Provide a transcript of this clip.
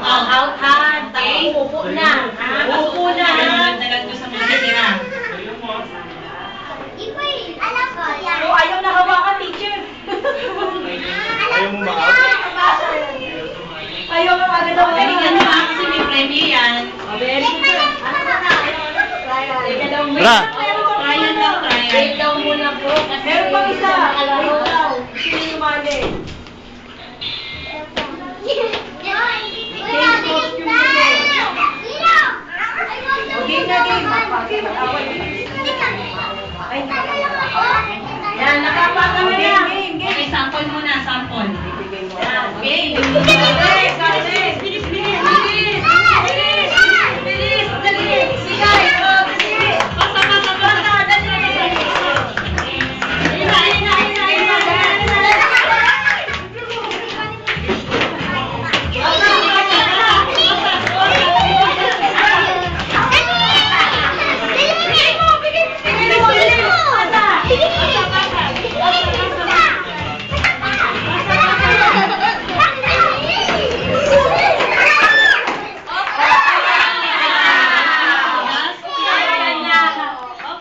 Out hand. Upo na. Upo na. Tagal ko sa mga tira. Alam ko yan. Oh, ayaw na hawakan, teacher. Alam ko yan. Ayaw ka agad na Bigyan mo kasi may premyo yan. Very good. Ano ba na? Teka lang. Bra. Trial daw, trial. Wait daw muna po. Meron pang isa.